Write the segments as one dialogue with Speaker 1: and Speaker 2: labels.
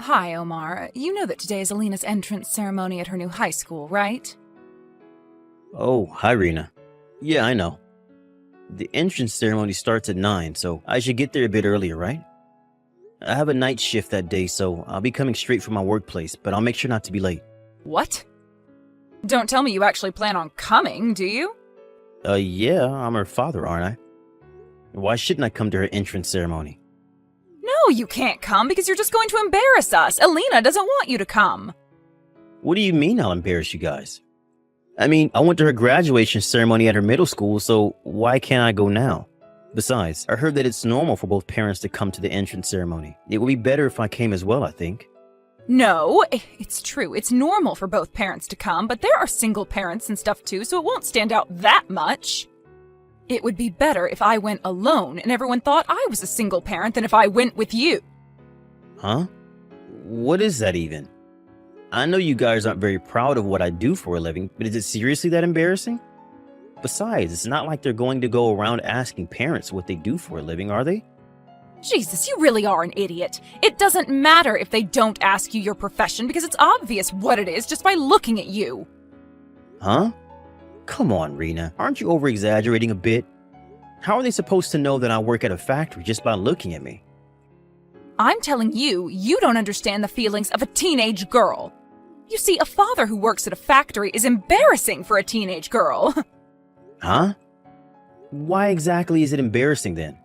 Speaker 1: Hi, Omar. You know that today is Alina's entrance ceremony at her new high school, right?
Speaker 2: Oh, hi, Rena. Yeah, I know. The entrance ceremony starts at 9, so I should get there a bit earlier, right? I have a night shift that day, so I'll be coming straight from my workplace, but I'll make sure not to be late.
Speaker 1: What? Don't tell me you actually plan on coming, do you?
Speaker 2: Yeah, I'm her father, aren't I? Why shouldn't I come to her entrance ceremony?
Speaker 1: No, you can't come because you're just going to embarrass us. Alina doesn't want you to come.
Speaker 2: What do you mean I'll embarrass you guys? I mean, I went to her graduation ceremony at her middle school, so why can't I go now? Besides, I heard that it's normal for both parents to come to the entrance ceremony. It would be better if I came as well, I think.
Speaker 1: No, it's true. It's normal for both parents to come, but there are single parents and stuff too, so it won't stand out that much. It would be better if I went alone and everyone thought I was a single parent than if I went with you.
Speaker 2: Huh? What is that even? I know you guys aren't very proud of what I do for a living, but is it seriously that embarrassing? Besides, it's not like they're going to go around asking parents what they do for a living, are they?
Speaker 1: Jesus, you really are an idiot. It doesn't matter if they don't ask you your profession because it's obvious what it is just by looking at you.
Speaker 2: Huh? Come on, Rena. Aren't you over-exaggerating a bit? How are they supposed to know that I work at a factory just by looking at me?
Speaker 1: I'm telling you, you don't understand the feelings of a teenage girl. You see, a father who works at a factory is embarrassing for a teenage girl.
Speaker 2: Huh? Why exactly is it embarrassing then?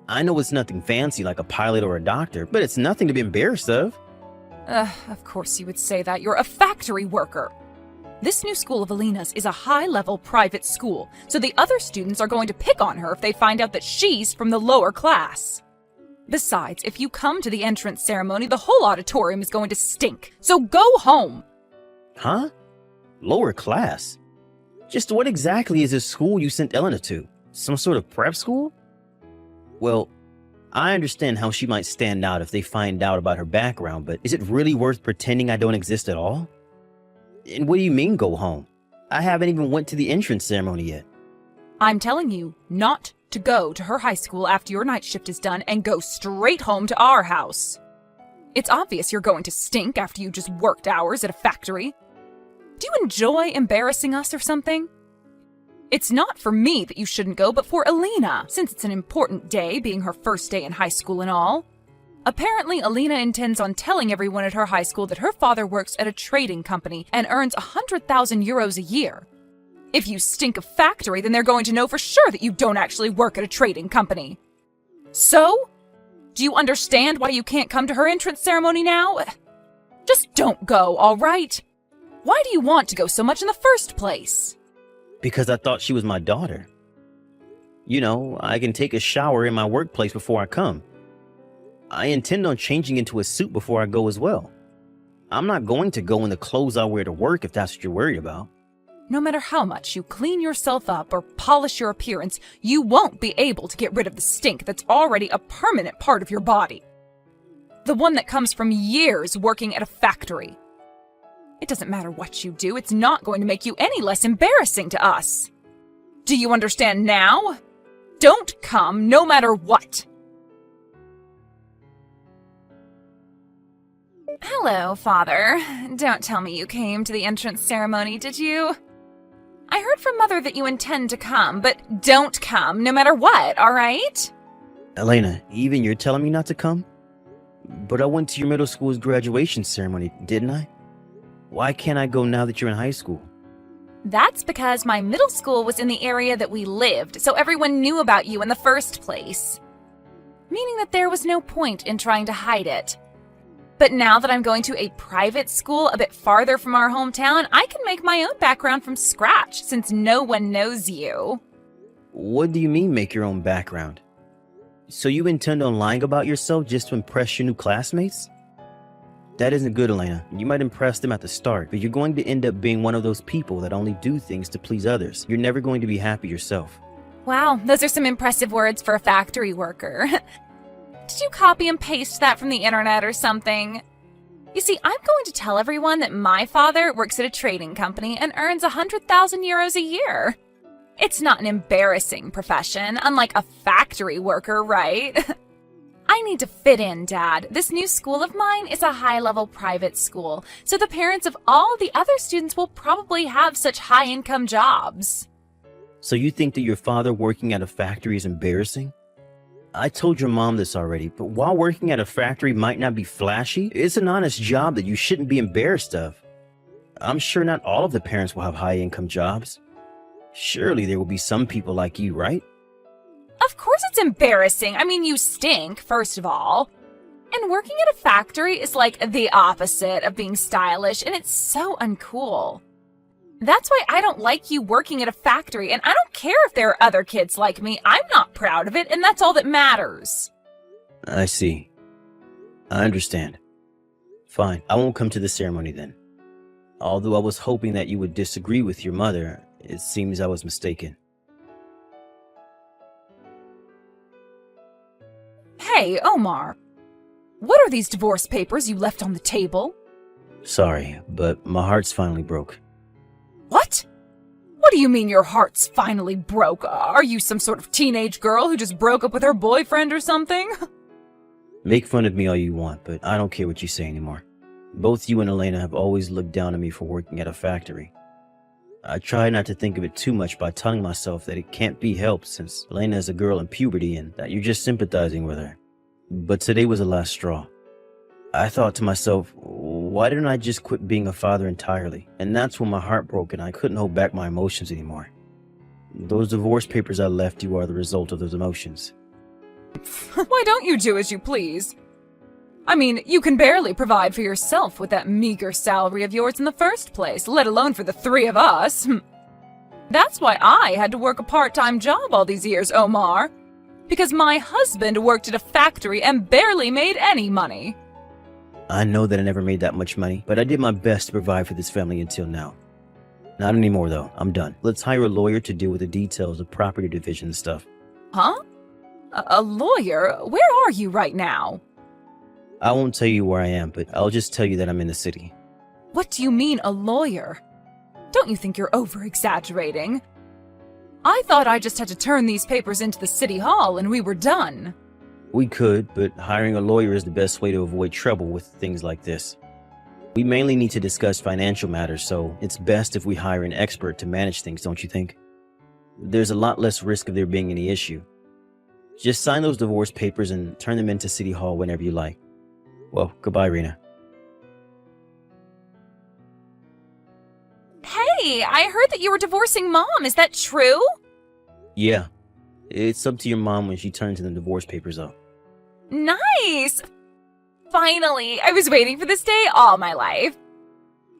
Speaker 2: I know it's nothing fancy like a pilot or a doctor, but it's nothing to be embarrassed of.
Speaker 1: Of course you would say that. You're a factory worker. This new school of Alina's is a high-level private school, so the other students are going to pick on her if they find out that she's from the lower class. Besides, if you come to the entrance ceremony, the whole auditorium is going to stink, so go home.
Speaker 2: Huh? Lower class? Just what exactly is this school you sent Elena to? Some sort of prep school? Well, I understand how she might stand out if they find out about her background, but is it really worth pretending I don't exist at all? And what do you mean go home? I haven't even went to the entrance ceremony yet.
Speaker 1: I'm telling you not to go to her high school after your night shift is done and go straight home to our house. It's obvious you're going to stink after you just worked hours at a factory. Do you enjoy embarrassing us or something? It's not for me that you shouldn't go, but for Alina, since it's an important day, being her first day in high school and all. Apparently, Alina intends on telling everyone at her high school that her father works at a trading company and earns 100,000 euros a year. If you stink of factory, then they're going to know for sure that you don't actually work at a trading company. So? Do you understand why you can't come to her entrance ceremony now? Just don't go, all right? Why do you want to go so much in the first place?
Speaker 2: Because I thought she was my daughter. You know, I can take a shower in my workplace before I come. I intend on changing into a suit before I go as well. I'm not going to go in the clothes I wear to work if that's what you're worried about.
Speaker 1: No matter how much you clean yourself up or polish your appearance, you won't be able to get rid of the stink that's already a permanent part of your body. The one that comes from years working at a factory. It doesn't matter what you do, it's not going to make you any less embarrassing to us. Do you understand now? Don't come no matter what. Hello, Father. Don't tell me you came to the entrance ceremony, did you? I heard from Mother that you intend to come, but don't come no matter what, all right?
Speaker 2: Elena, even you're telling me not to come? But I went to your middle school's graduation ceremony, didn't I? Why can't I go now that you're in high school?
Speaker 1: That's because my middle school was in the area that we lived, so everyone knew about you in the first place. Meaning that there was no point in trying to hide it. But now that I'm going to a private school a bit farther from our hometown, I can make my own background from scratch since no one knows you.
Speaker 2: What do you mean make your own background? So you intend on lying about yourself just to impress your new classmates? That isn't good, Elena. You might impress them at the start, but you're going to end up being one of those people that only do things to please others. You're never going to be happy yourself.
Speaker 1: Wow, those are some impressive words for a factory worker. Did you copy and paste that from the internet or something? You see, I'm going to tell everyone that my father works at a trading company and earns 100,000 euros a year. It's not an embarrassing profession, unlike a factory worker, right? I need to fit in, Dad. This new school of mine is a high-level private school, so the parents of all the other students will probably have such high-income jobs.
Speaker 2: So you think that your father working at a factory is embarrassing? I told your mom this already, but while working at a factory might not be flashy, it's an honest job that you shouldn't be embarrassed of. I'm sure not all of the parents will have high-income jobs. Surely there will be some people like you, right?
Speaker 1: Of course it's embarrassing. I mean, you stink, first of all. And working at a factory is like the opposite of being stylish, and it's so uncool. That's why I don't like you working at a factory, and I don't care if there are other kids like me. I'm not proud of it, and that's all that matters.
Speaker 2: I see. I understand. Fine, I won't come to the ceremony then. Although I was hoping that you would disagree with your mother, it seems I was mistaken.
Speaker 1: Hey, Omar. What are these divorce papers you left on the table?
Speaker 2: Sorry, but my heart's finally broke.
Speaker 1: What? What do you mean your heart's finally broke? Are you some sort of teenage girl who just broke up with her boyfriend or something?
Speaker 2: Make fun of me all you want, but I don't care what you say anymore. Both you and Elena have always looked down on me for working at a factory. I try not to think of it too much by telling myself that it can't be helped since Elena is a girl in puberty and that you're just sympathizing with her. But today was the last straw. I thought to myself, why didn't I just quit being a father entirely? And that's when my heart broke and I couldn't hold back my emotions anymore. Those divorce papers I left you are the result of those emotions.
Speaker 1: Why don't you do as you please? I mean, you can barely provide for yourself with that meager salary of yours in the first place, let alone for the three of us. That's why I had to work a part-time job all these years, Omar. Because my husband worked at a factory and barely made any money.
Speaker 2: I know that I never made that much money, but I did my best to provide for this family until now. Not anymore though, I'm done. Let's hire a lawyer to deal with the details of property division and stuff.
Speaker 1: Huh? A lawyer? Where are you right now?
Speaker 2: I won't tell you where I am, but I'll just tell you that I'm in the city.
Speaker 1: What do you mean, a lawyer? Don't you think you're over-exaggerating? I thought I just had to turn these papers into the city hall and we were done.
Speaker 2: We could, but hiring a lawyer is the best way to avoid trouble with things like this. We mainly need to discuss financial matters, so it's best if we hire an expert to manage things, don't you think? There's a lot less risk of there being any issue. Just sign those divorce papers and turn them into City Hall whenever you like. Well, goodbye, Rena.
Speaker 1: Hey, I heard that you were divorcing Mom. Is that true?
Speaker 2: Yeah, it's up to your mom when she turns the divorce papers up.
Speaker 1: Nice! Finally, I was waiting for this day all my life.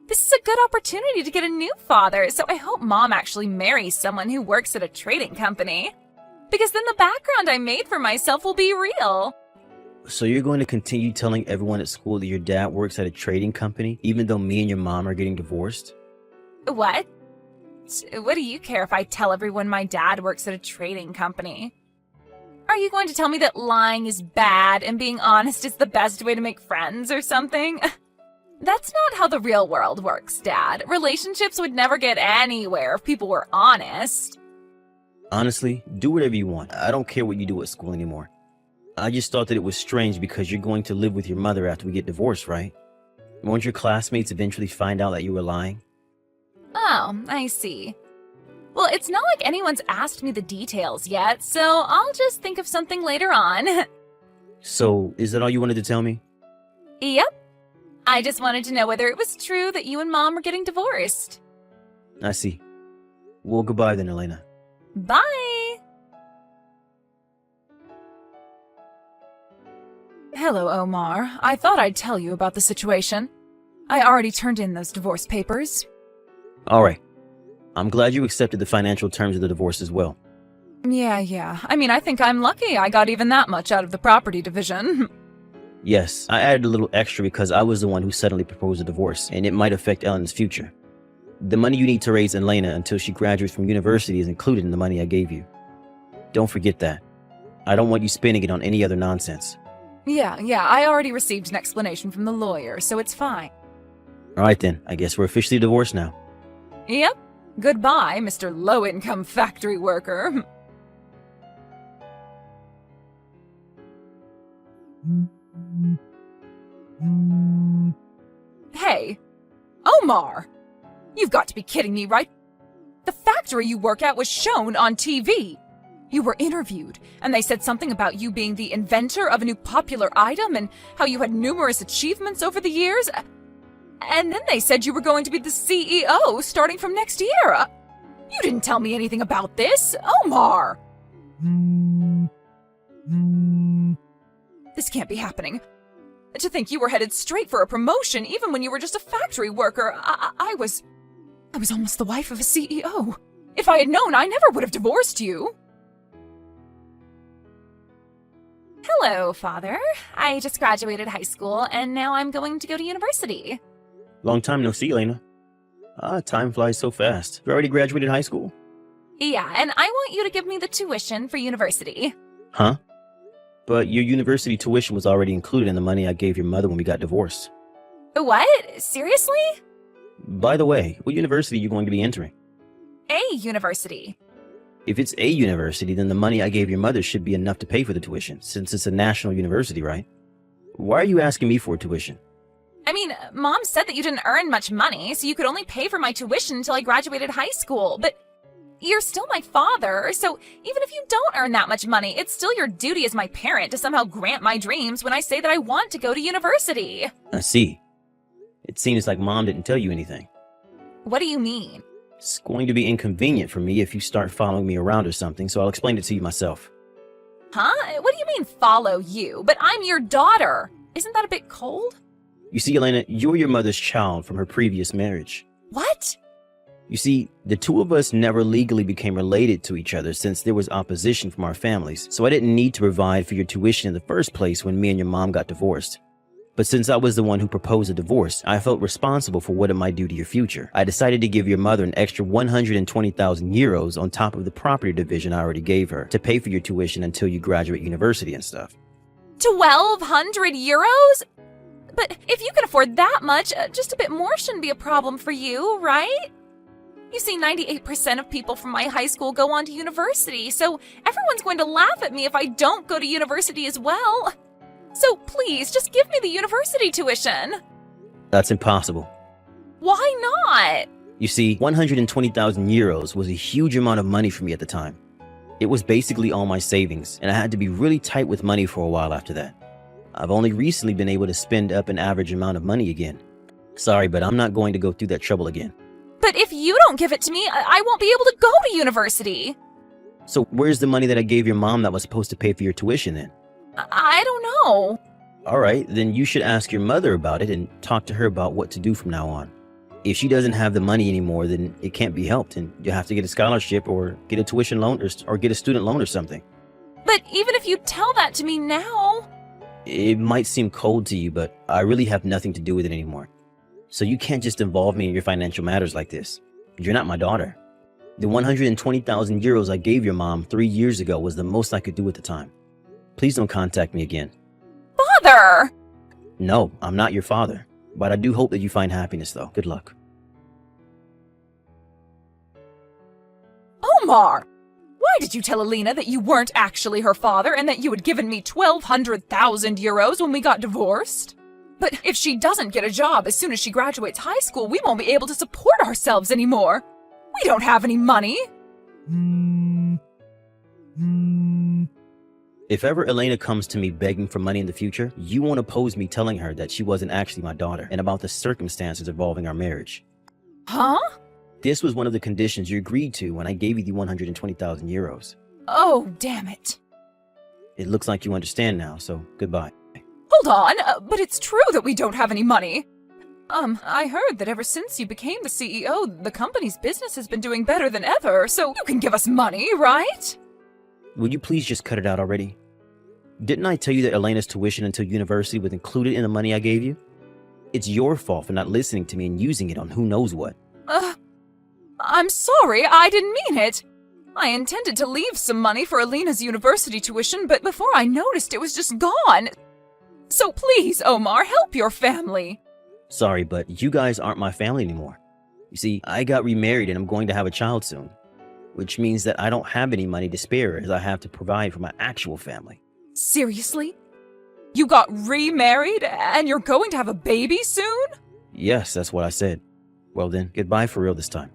Speaker 1: This is a good opportunity to get a new father, so I hope Mom actually marries someone who works at a trading company. Because then the background I made for myself will be real.
Speaker 2: So you're going to continue telling everyone at school that your dad works at a trading company, even though me and your mom are getting divorced?
Speaker 1: What? What do you care if I tell everyone my dad works at a trading company? Are you going to tell me that lying is bad and being honest is the best way to make friends or something? That's not how the real world works, Dad. Relationships would never get anywhere if people were honest.
Speaker 2: Honestly, do whatever you want. I don't care what you do at school anymore. I just thought that it was strange because you're going to live with your mother after we get divorced, right? Won't your classmates eventually find out that you were lying?
Speaker 1: Oh, I see. Well, it's not like anyone's asked me the details yet, so I'll just think of something later on.
Speaker 2: So, is that all you wanted to tell me?
Speaker 1: Yep. I just wanted to know whether it was true that you and Mom were getting divorced.
Speaker 2: I see. Well, goodbye then, Elena.
Speaker 1: Bye! Hello, Omar. I thought I'd tell you about the situation. I already turned in those divorce papers.
Speaker 2: All right. I'm glad you accepted the financial terms of the divorce as well.
Speaker 1: Yeah. I mean, I think I'm lucky I got even that much out of the property division.
Speaker 2: Yes, I added a little extra because I was the one who suddenly proposed a divorce, and it might affect Ellen's future. The money you need to raise Elena until she graduates from university is included in the money I gave you. Don't forget that. I don't want you spending it on any other nonsense.
Speaker 1: Yeah, I already received an explanation from the lawyer, so it's fine.
Speaker 2: All right then, I guess we're officially divorced now.
Speaker 1: Yep. Goodbye, Mr. Low-Income Factory Worker. Hey, Omar! You've got to be kidding me, right? The factory you work at was shown on TV. You were interviewed, and they said something about you being the inventor of a new popular item and how you had numerous achievements over the years. And then they said you were going to be the CEO starting from next year. You didn't tell me anything about this, Omar! This can't be happening. To think you were headed straight for a promotion even when you were just a factory worker. I was almost the wife of a CEO. If I had known, I never would have divorced you. Hello, Father. I just graduated high school, and now I'm going to go to university.
Speaker 2: Long time no see, Elena. Time flies so fast. You already graduated high school?
Speaker 1: Yeah, and I want you to give me the tuition for university.
Speaker 2: Huh? But your university tuition was already included in the money I gave your mother when we got divorced.
Speaker 1: What? Seriously?
Speaker 2: By the way, what university are you going to be entering?
Speaker 1: A university.
Speaker 2: If it's a university, then the money I gave your mother should be enough to pay for the tuition, since it's a national university, right? Why are you asking me for tuition?
Speaker 1: I mean, Mom said that you didn't earn much money, so you could only pay for my tuition until I graduated high school, but you're still my father, so even if you don't earn that much money, it's still your duty as my parent to somehow grant my dreams when I say that I want to go to university.
Speaker 2: I see. It seems like Mom didn't tell you anything.
Speaker 1: What do you mean?
Speaker 2: It's going to be inconvenient for me if you start following me around or something, so I'll explain it to you myself.
Speaker 1: Huh? What do you mean follow you? But I'm your daughter. Isn't that a bit cold?
Speaker 2: You see, Elena, you're your mother's child from her previous marriage.
Speaker 1: What?
Speaker 2: You see, the two of us never legally became related to each other since there was opposition from our families, so I didn't need to provide for your tuition in the first place when me and your mom got divorced. But since I was the one who proposed a divorce, I felt responsible for what it might do to your future. I decided to give your mother an extra 120,000 euros on top of the property division I already gave her to pay for your tuition until you graduate university and stuff.
Speaker 1: 1,200 euros? But if you can afford that much, just a bit more shouldn't be a problem for you, right? You see, 98% of people from my high school go on to university, so everyone's going to laugh at me if I don't go to university as well. So please, just give me the university tuition.
Speaker 2: That's impossible.
Speaker 1: Why not?
Speaker 2: You see, 120,000 euros was a huge amount of money for me at the time. It was basically all my savings, and I had to be really tight with money for a while after that. I've only recently been able to spend up an average amount of money again. Sorry, but I'm not going to go through that trouble again.
Speaker 1: But if you don't give it to me, I won't be able to go to university.
Speaker 2: So where's the money that I gave your mom that was supposed to pay for your tuition then?
Speaker 1: I don't know.
Speaker 2: All right, then you should ask your mother about it and talk to her about what to do from now on. If she doesn't have the money anymore, then it can't be helped, and you'll have to get a scholarship or get a tuition loan or get a student loan or something.
Speaker 1: But even if you tell that to me now...
Speaker 2: It might seem cold to you, but I really have nothing to do with it anymore. So you can't just involve me in your financial matters like this. You're not my daughter. The 120,000 euros I gave your mom 3 years ago was the most I could do at the time. Please don't contact me again.
Speaker 1: Father!
Speaker 2: No, I'm not your father. But I do hope that you find happiness, though. Good luck.
Speaker 1: Omar! Why did you tell Alina that you weren't actually her father and that you had given me 1,200,000 euros when we got divorced? But if she doesn't get a job as soon as she graduates high school, we won't be able to support ourselves anymore. We don't have any money.
Speaker 2: If ever Elena comes to me begging for money in the future, you won't oppose me telling her that she wasn't actually my daughter and about the circumstances involving our marriage.
Speaker 1: Huh?
Speaker 2: This was one of the conditions you agreed to when I gave you the 120,000 euros.
Speaker 1: Oh, damn it.
Speaker 2: It looks like you understand now, so goodbye.
Speaker 1: Hold on, but it's true that we don't have any money. I heard that ever since you became the CEO, the company's business has been doing better than ever, so you can give us money, right?
Speaker 2: Will you please just cut it out already? Didn't I tell you that Elena's tuition until university was included in the money I gave you? It's your fault for not listening to me and using it on who knows what.
Speaker 1: I'm sorry, I didn't mean it. I intended to leave some money for Alina's university tuition, but before I noticed it was just gone. So please, Omar, help your family.
Speaker 2: Sorry, but you guys aren't my family anymore. You see, I got remarried and I'm going to have a child soon, which means that I don't have any money to spare as I have to provide for my actual family.
Speaker 1: Seriously? You got remarried and you're going to have a baby soon?
Speaker 2: Yes, that's what I said. Well then, goodbye for real this time.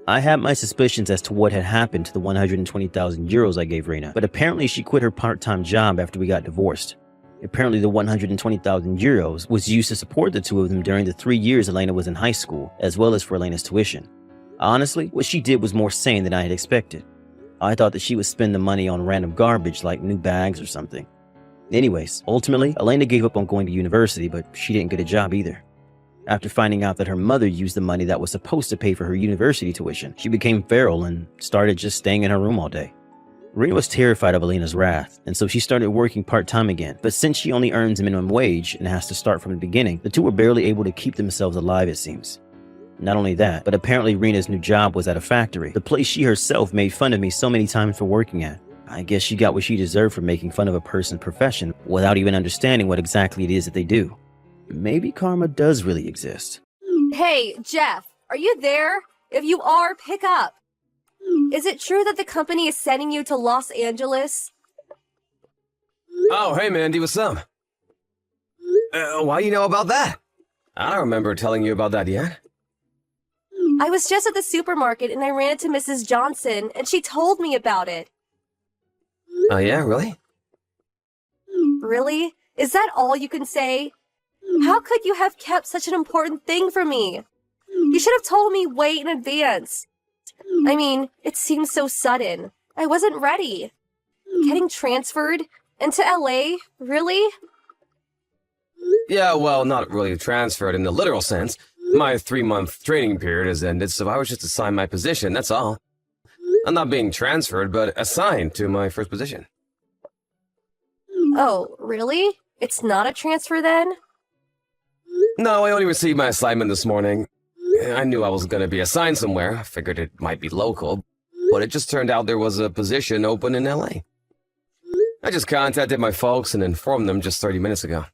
Speaker 2: I had my suspicions as to what had happened to the 120,000 euros I gave Rena, but apparently she quit her part-time job after we got divorced. Apparently the 120,000 euros was used to support the two of them during the 3 years Elena was in high school, as well as for Elena's tuition. Honestly, what she did was more sane than I had expected. I thought that she would spend the money on random garbage like new bags or something. Anyways, ultimately, Elena gave up on going to university, but she didn't get a job either. After finding out that her mother used the money that was supposed to pay for her university tuition, she became feral and started just staying in her room all day. Rena was terrified of Elena's wrath, and so she started working part-time again, but since she only earns minimum wage and has to start from the beginning, the two were barely able to keep themselves alive, it seems. Not only that, but apparently Rena's new job was at a factory, the place she herself made fun of me so many times for working at. I guess she got what she deserved for making fun of a person's profession without even understanding what exactly it is that they do. Maybe karma does really exist.
Speaker 3: Hey, Jeff, are you there? If you are, pick up. Is it true that the company is sending you to Los Angeles?
Speaker 4: Oh, hey, Mandy, what's up? Why you know about that? I don't remember telling you about that yet.
Speaker 3: I was just at the supermarket and I ran into Mrs. Johnson and she told me about it.
Speaker 4: Oh, yeah, really?
Speaker 3: Really? Is that all you can say? How could you have kept such an important thing from me? You should have told me way in advance. I mean, it seems so sudden. I wasn't ready. Getting transferred into LA? Really?
Speaker 4: Yeah, well, not really transferred in the literal sense. My 3-month training period has ended, so I was just assigned my position, that's all. I'm not being transferred, but assigned to my first position.
Speaker 3: Oh, really? It's not a transfer then?
Speaker 4: No, I only received my assignment this morning. I knew I was going to be assigned somewhere. I figured it might be local, but it just turned out there was a position open in LA. I just contacted my folks and informed them just 30 minutes ago.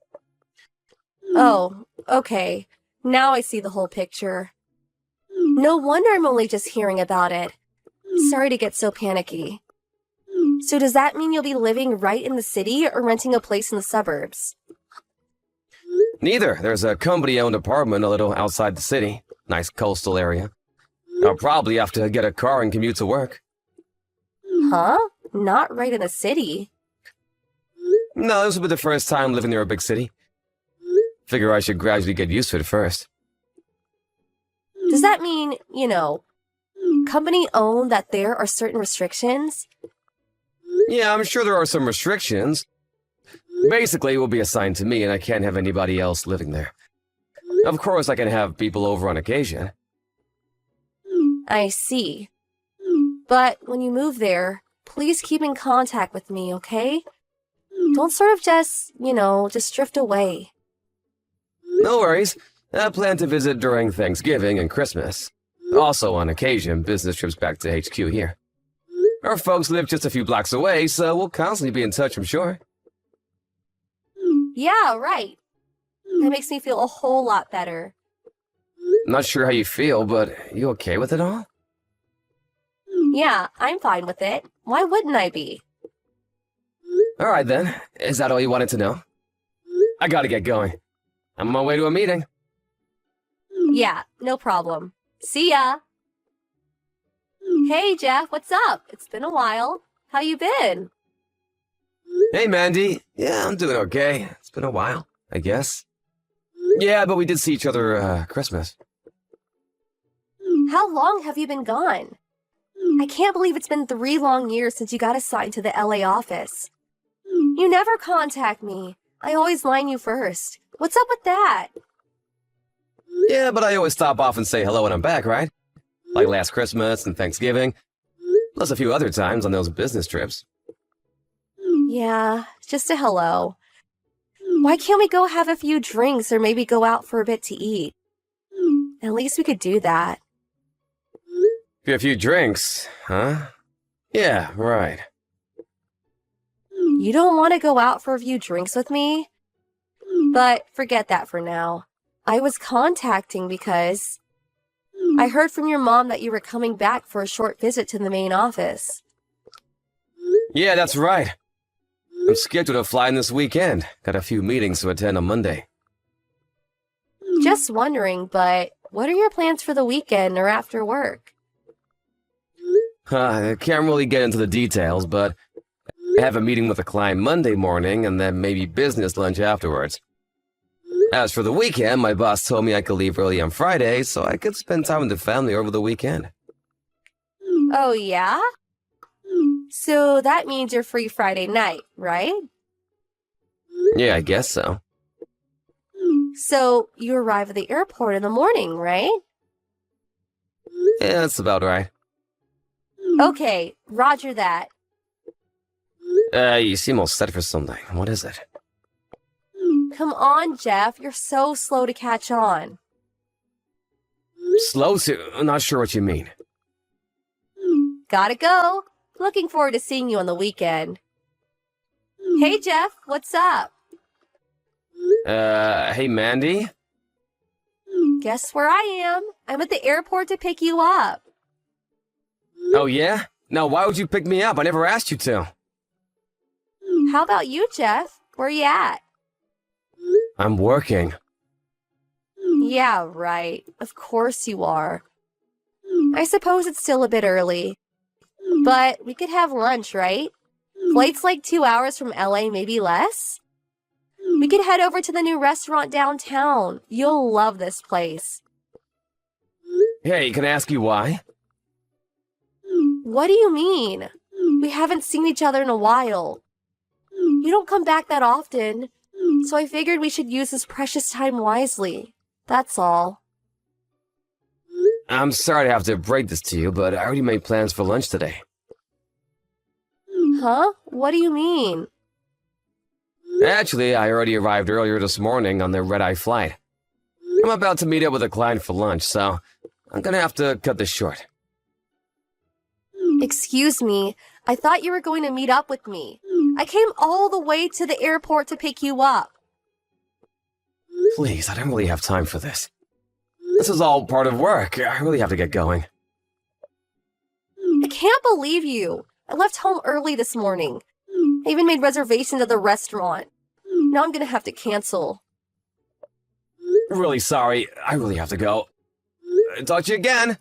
Speaker 3: Oh, okay. Now I see the whole picture. No wonder I'm only just hearing about it. Sorry to get so panicky. So does that mean you'll be living right in the city or renting a place in the suburbs?
Speaker 4: Neither. There's a company-owned apartment a little outside the city. Nice coastal area. I'll probably have to get a car and commute to work.
Speaker 3: Huh? Not right in the city.
Speaker 4: No, this will be the first time living near a big city. Figure I should gradually get used to it first.
Speaker 3: Does that mean, company-owned that there are certain restrictions?
Speaker 4: Yeah, I'm sure there are some restrictions. Basically, it will be assigned to me and I can't have anybody else living there. Of course, I can have people over on occasion.
Speaker 3: I see. But when you move there, please keep in contact with me, okay? Don't sort of just drift away.
Speaker 4: No worries. I plan to visit during Thanksgiving and Christmas. Also, on occasion, business trips back to HQ here. Our folks live just a few blocks away, so we'll constantly be in touch, I'm sure.
Speaker 3: Yeah, right. That makes me feel a whole lot better.
Speaker 4: Not sure how you feel, but you okay with it all?
Speaker 3: Yeah, I'm fine with it. Why wouldn't I be?
Speaker 4: Alright then. Is that all you wanted to know? I gotta get going. I'm on my way to a meeting.
Speaker 3: Yeah, no problem. See ya! Hey, Jeff, what's up? It's been a while. How you been?
Speaker 4: Hey, Mandy. Yeah, I'm doing okay. It's been a while, I guess. Yeah, but we did see each other, Christmas.
Speaker 3: How long have you been gone? I can't believe it's been 3 long years since you got assigned to the LA office. You never contact me. I always line you first. What's up with that?
Speaker 4: Yeah, but I always stop off and say hello when I'm back, right? Like last Christmas and Thanksgiving. Plus a few other times on those business trips.
Speaker 3: Yeah, just a hello. Why can't we go have a few drinks or maybe go out for a bit to eat? At least we could do that.
Speaker 4: A few drinks, huh? Yeah, right.
Speaker 3: You don't want to go out for a few drinks with me? But forget that for now. I was contacting because I heard from your mom that you were coming back for a short visit to the main office.
Speaker 4: Yeah, that's right. I'm scheduled to fly in this weekend. Got a few meetings to attend on Monday.
Speaker 3: Just wondering, but what are your plans for the weekend or after work?
Speaker 4: I can't really get into the details, but I have a meeting with a client Monday morning and then maybe business lunch afterwards. As for the weekend, my boss told me I could leave early on Friday so I could spend time with the family over the weekend.
Speaker 3: Oh, yeah? So that means you're free Friday night, right?
Speaker 4: Yeah, I guess so.
Speaker 3: So you arrive at the airport in the morning, right?
Speaker 4: Yeah, that's about right.
Speaker 3: Okay, roger that.
Speaker 4: You seem all set for something. What is it?
Speaker 3: Come on, Jeff, you're so slow to catch on.
Speaker 4: Slow to... I'm not sure what you mean.
Speaker 3: Gotta go. Looking forward to seeing you on the weekend. Hey, Jeff, what's up?
Speaker 4: Hey, Mandy?
Speaker 3: Guess where I am? I'm at the airport to pick you up.
Speaker 4: Oh, yeah? Now, why would you pick me up? I never asked you to.
Speaker 3: How about you, Jeff? Where you at?
Speaker 4: I'm working.
Speaker 3: Yeah, right. Of course you are. I suppose it's still a bit early. But we could have lunch, right? Flight's like 2 hours from LA, maybe less? We could head over to the new restaurant downtown. You'll love this place.
Speaker 4: Hey, can I ask you why?
Speaker 3: What do you mean? We haven't seen each other in a while. You don't come back that often, so I figured we should use this precious time wisely. That's all.
Speaker 4: I'm sorry to have to break this to you, but I already made plans for lunch today.
Speaker 3: Huh? What do you mean?
Speaker 4: Actually, I already arrived earlier this morning on the red-eye flight. I'm about to meet up with a client for lunch, so I'm gonna have to cut this short.
Speaker 3: Excuse me, I thought you were going to meet up with me. I came all the way to the airport to pick you up.
Speaker 4: Please, I don't really have time for this. This is all part of work. I really have to get going.
Speaker 3: I can't believe you. I left home early this morning. I even made reservations at the restaurant. Now I'm gonna have to cancel.
Speaker 4: Really sorry. I really have to go. Talk to you again.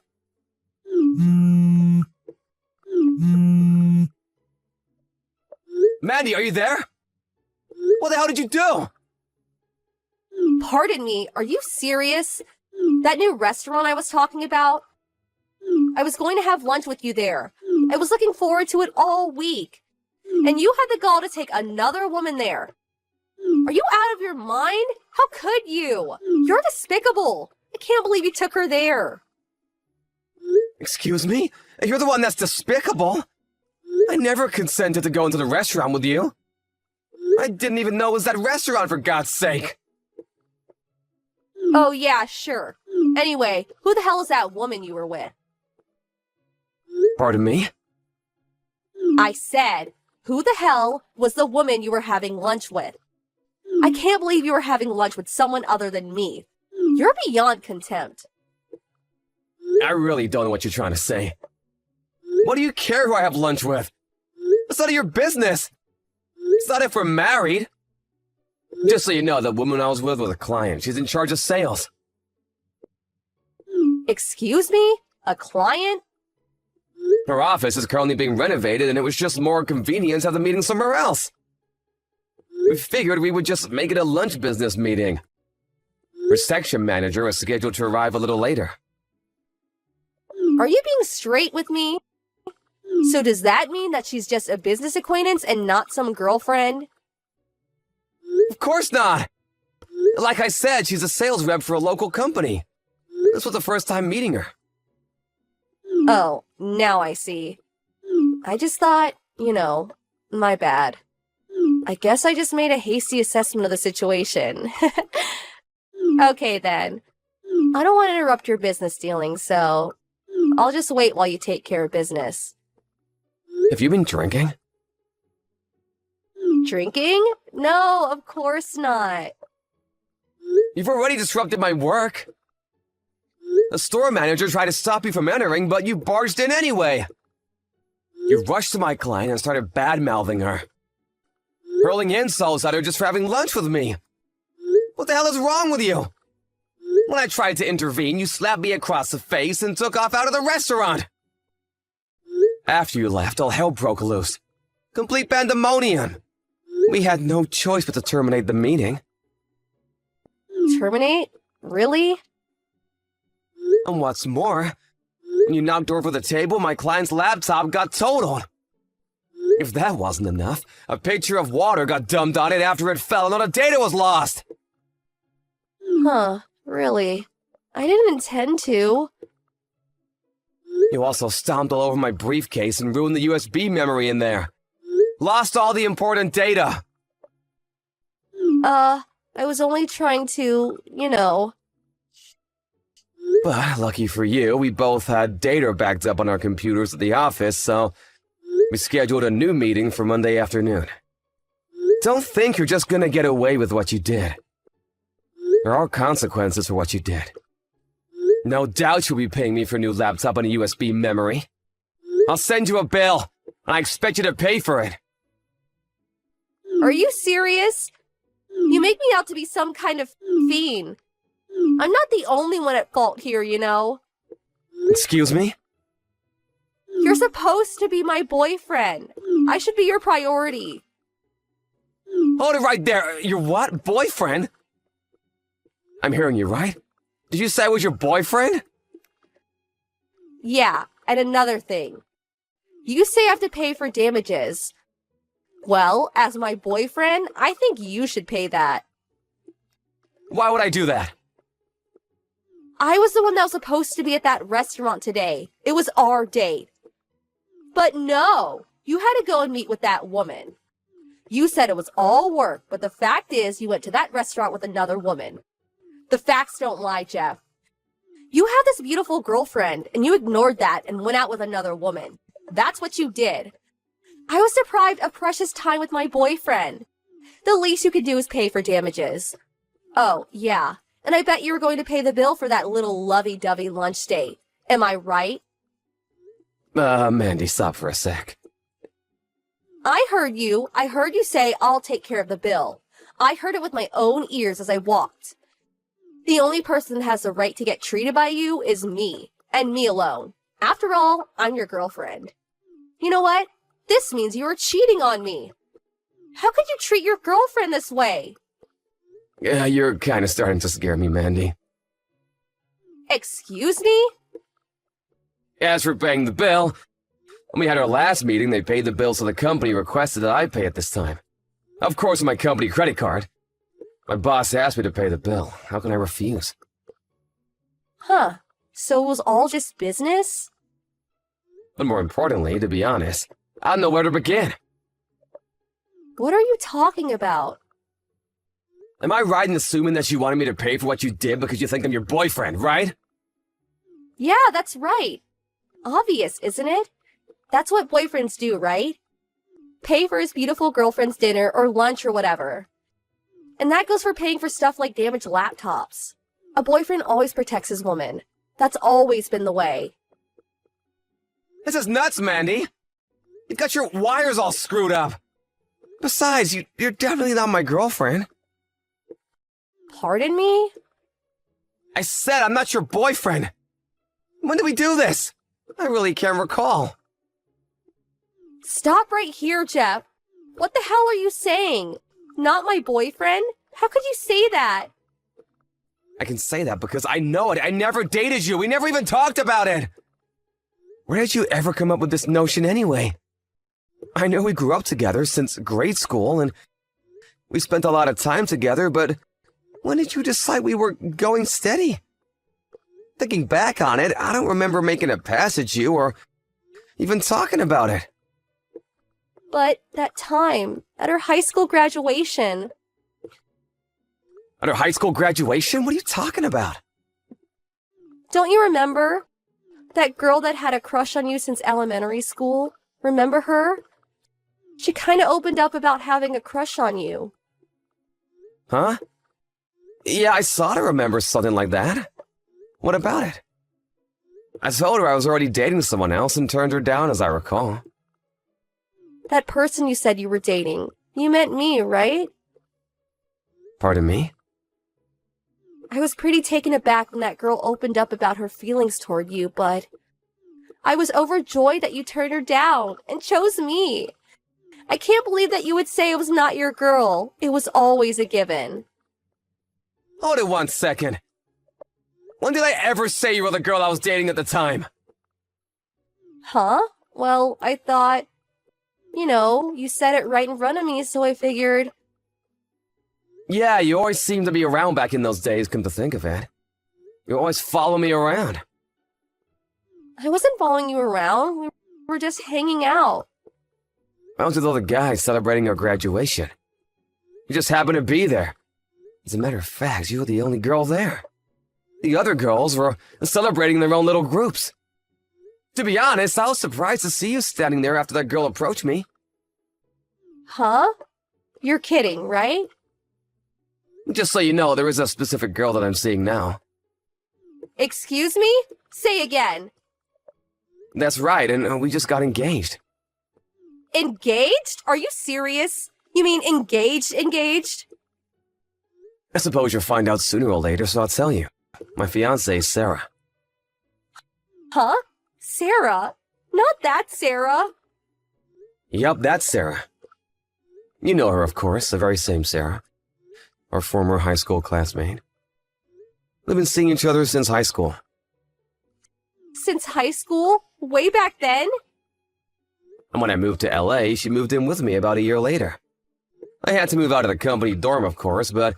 Speaker 4: Mandy, are you there? What the hell did you do?
Speaker 3: Pardon me, are you serious? That new restaurant I was talking about? I was going to have lunch with you there. I was looking forward to it all week. And you had the gall to take another woman there. Are you out of your mind? How could you? You're despicable. I can't believe you took her there.
Speaker 4: Excuse me? You're the one that's despicable. I never consented to go into the restaurant with you. I didn't even know it was that restaurant, for God's sake.
Speaker 3: Oh yeah, sure. Anyway, who the hell is that woman you were with?
Speaker 4: Pardon me?
Speaker 3: I said, who the hell was the woman you were having lunch with? I can't believe you were having lunch with someone other than me. You're beyond contempt.
Speaker 4: I really don't know what you're trying to say. What do you care who I have lunch with? It's none of your business. It's not if we're married. Just so you know, the woman I was with was a client. She's in charge of sales.
Speaker 3: Excuse me? A client?
Speaker 4: Her office is currently being renovated, and it was just more convenient to have the meeting somewhere else. We figured we would just make it a lunch business meeting. Her section manager is scheduled to arrive a little later.
Speaker 3: Are you being straight with me? So does that mean that she's just a business acquaintance and not some girlfriend?
Speaker 4: Of course not! Like I said, she's a sales rep for a local company. This was the first time meeting her.
Speaker 3: Oh, now I see. I just thought, my bad. I guess I just made a hasty assessment of the situation. Okay then. I don't want to interrupt your business dealings, so I'll just wait while you take care of business.
Speaker 4: Have you been drinking?
Speaker 3: Drinking? No, of course not.
Speaker 4: You've already disrupted my work. The store manager tried to stop you from entering, but you barged in anyway. You rushed to my client and started bad-mouthing her, hurling insults at her just for having lunch with me. What the hell is wrong with you? When I tried to intervene, you slapped me across the face and took off out of the restaurant. After you left, all hell broke loose. Complete pandemonium. We had no choice but to terminate the meeting.
Speaker 3: Terminate? Really?
Speaker 4: And what's more, when you knocked over the table, my client's laptop got totaled. If that wasn't enough, a pitcher of water got dumped on it after it fell and all the data was lost.
Speaker 3: Huh, really? I didn't intend to.
Speaker 4: You also stomped all over my briefcase and ruined the USB memory in there. Lost all the important data.
Speaker 3: I was only trying to,
Speaker 4: But lucky for you, we both had data backed up on our computers at the office, so we scheduled a new meeting for Monday afternoon. Don't think you're just gonna get away with what you did. There are consequences for what you did. No doubt you'll be paying me for a new laptop and a USB memory. I'll send you a bill, and I expect you to pay for it.
Speaker 3: Are you serious? You make me out to be some kind of fiend. I'm not the only one at fault here,
Speaker 4: Excuse me?
Speaker 3: You're supposed to be my boyfriend. I should be your priority.
Speaker 4: Hold it right there. Your what? Boyfriend? I'm hearing you right? Did you say I was your boyfriend?
Speaker 3: Yeah, and another thing. You say I have to pay for damages. Well, as my boyfriend, I think you should pay that.
Speaker 4: Why would I do that?
Speaker 3: I was the one that was supposed to be at that restaurant today. It was our date. But no, you had to go and meet with that woman. You said it was all work, but the fact is you went to that restaurant with another woman. The facts don't lie, Jeff. You have this beautiful girlfriend, and you ignored that and went out with another woman. That's what you did. I was deprived of precious time with my boyfriend. The least you could do is pay for damages. Oh, yeah. And I bet you were going to pay the bill for that little lovey-dovey lunch date. Am I right?
Speaker 4: Mandy, stop for a sec.
Speaker 3: I heard you. I heard you say, I'll take care of the bill. I heard it with my own ears as I walked. The only person that has the right to get treated by you is me, and me alone. After all, I'm your girlfriend. You know what? This means you are cheating on me. How could you treat your girlfriend this way?
Speaker 4: Yeah, you're kind of starting to scare me, Mandy.
Speaker 3: Excuse me?
Speaker 4: As for paying the bill, when we had our last meeting, they paid the bill so the company requested that I pay it this time. Of course, my company credit card. My boss asked me to pay the bill. How can I refuse?
Speaker 3: Huh. So it was all just business?
Speaker 4: But more importantly, to be honest, I don't know where to begin.
Speaker 3: What are you talking about?
Speaker 4: Am I right in assuming that you wanted me to pay for what you did because you think I'm your boyfriend, right?
Speaker 3: Yeah, that's right. Obvious, isn't it? That's what boyfriends do, right? Pay for his beautiful girlfriend's dinner or lunch or whatever. And that goes for paying for stuff like damaged laptops. A boyfriend always protects his woman. That's always been the way.
Speaker 4: This is nuts, Mandy. You got your wires all screwed up. Besides, you're definitely not my girlfriend.
Speaker 3: Pardon me?
Speaker 4: I said I'm not your boyfriend. When did we do this? I really can't recall.
Speaker 3: Stop right here, Jeff. What the hell are you saying? Not my boyfriend? How could you say that?
Speaker 4: I can say that because I know it. I never dated you. We never even talked about it. Where did you ever come up with this notion anyway? I know we grew up together since grade school and we spent a lot of time together, but when did you decide we were going steady? Thinking back on it, I don't remember making a pass at you or even talking about it.
Speaker 3: But that time, at her high school graduation.
Speaker 4: At her high school graduation? What are you talking about?
Speaker 3: Don't you remember? That girl that had a crush on you since elementary school? Remember her? She kind of opened up about having a crush on you.
Speaker 4: Huh? Yeah, I sort of remember something like that. What about it? I told her I was already dating someone else and turned her down, as I recall.
Speaker 3: That person you said you were dating. You meant me, right?
Speaker 4: Pardon me?
Speaker 3: I was pretty taken aback when that girl opened up about her feelings toward you, but I was overjoyed that you turned her down and chose me. I can't believe that you would say it was not your girl. It was always a given.
Speaker 4: Hold it 1 second. When did I ever say you were the girl I was dating at the time?
Speaker 3: Huh? Well, I thought, you said it right in front of me, so I figured.
Speaker 4: Yeah, you always seemed to be around back in those days, come to think of it. You always follow me around.
Speaker 3: I wasn't following you around. We were just hanging out.
Speaker 4: I was with other guys celebrating our graduation. You just happened to be there. As a matter of fact, you were the only girl there. The other girls were celebrating their own little groups. To be honest, I was surprised to see you standing there after that girl approached me.
Speaker 3: Huh? You're kidding, right?
Speaker 4: Just so you know, there is a specific girl that I'm seeing now.
Speaker 3: Excuse me? Say again.
Speaker 4: That's right, and we just got engaged.
Speaker 3: Engaged? Are you serious? You mean engaged?
Speaker 4: I suppose you'll find out sooner or later, so I'll tell you. My fiancée is Sarah.
Speaker 3: Huh? Sarah? Not that Sarah.
Speaker 4: Yup, that's Sarah. You know her, of course, the very same Sarah. Our former high school classmate. We've been seeing each other since high school.
Speaker 3: Since high school? Way back then?
Speaker 4: And when I moved to LA, she moved in with me about a year later. I had to move out of the company dorm, of course, but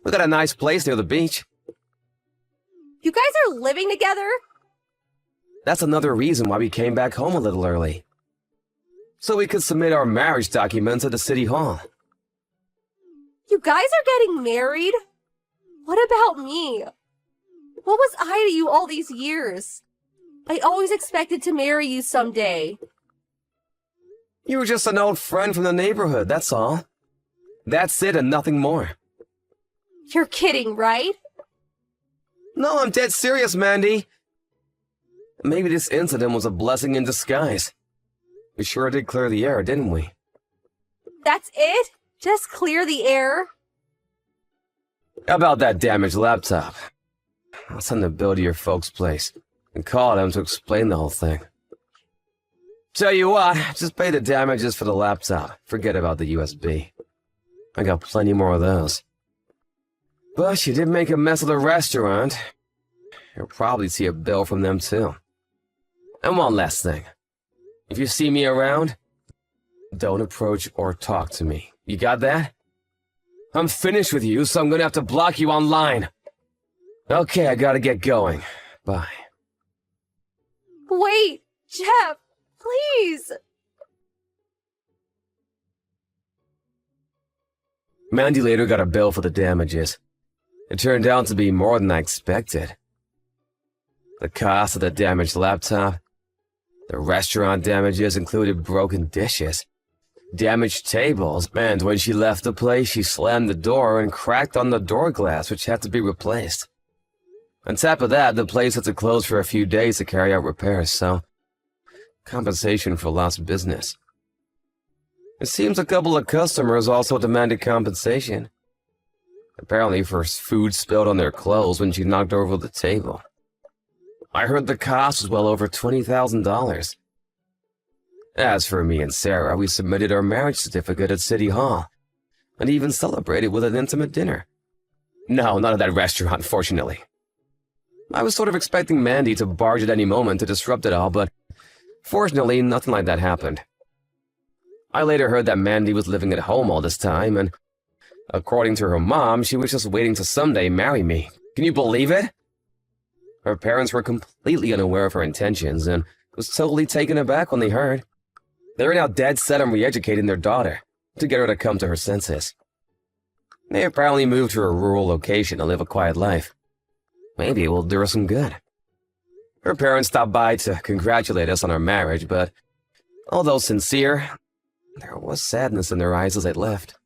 Speaker 4: we got a nice place near the beach.
Speaker 3: You guys are living together?
Speaker 4: That's another reason why we came back home a little early. So we could submit our marriage documents at the city hall.
Speaker 3: You guys are getting married? What about me? What was I to you all these years? I always expected to marry you someday.
Speaker 4: You were just an old friend from the neighborhood, that's all. That's it and nothing more.
Speaker 3: You're kidding, right?
Speaker 4: No, I'm dead serious, Mandy. Maybe this incident was a blessing in disguise. We sure did clear the air, didn't we?
Speaker 3: That's it? Just clear the air?
Speaker 4: How about that damaged laptop? I'll send the bill to your folks' place and call them to explain the whole thing. Tell you what, just pay the damages for the laptop. Forget about the USB. I got plenty more of those. But you did make a mess of the restaurant. You'll probably see a bill from them too. And one last thing. If you see me around, don't approach or talk to me. You got that? I'm finished with you, so I'm gonna have to block you online. Okay, I gotta get going. Bye.
Speaker 3: Wait, Jeff, please.
Speaker 4: Mandy later got a bill for the damages. It turned out to be more than I expected. The cost of the damaged laptop, the restaurant damages included broken dishes, damaged tables, and when she left the place, she slammed the door and cracked on the door glass, which had to be replaced. On top of that, the place had to close for a few days to carry out repairs, so compensation for lost business. It seems a couple of customers also demanded compensation. Apparently for food spilled on their clothes when she knocked over the table. I heard the cost was well over $20,000. As for me and Sarah, we submitted our marriage certificate at City Hall, and even celebrated with an intimate dinner. No, none of that restaurant, fortunately. I was sort of expecting Mandy to barge at any moment to disrupt it all, but fortunately, nothing like that happened. I later heard that Mandy was living at home all this time, and according to her mom, she was just waiting to someday marry me. Can you believe it? Her parents were completely unaware of her intentions and was totally taken aback when they heard. They were now dead set on re-educating their daughter to get her to come to her senses. They apparently moved to a rural location to live a quiet life. Maybe it will do her some good. Her parents stopped by to congratulate us on our marriage, but although sincere, there was sadness in their eyes as they left.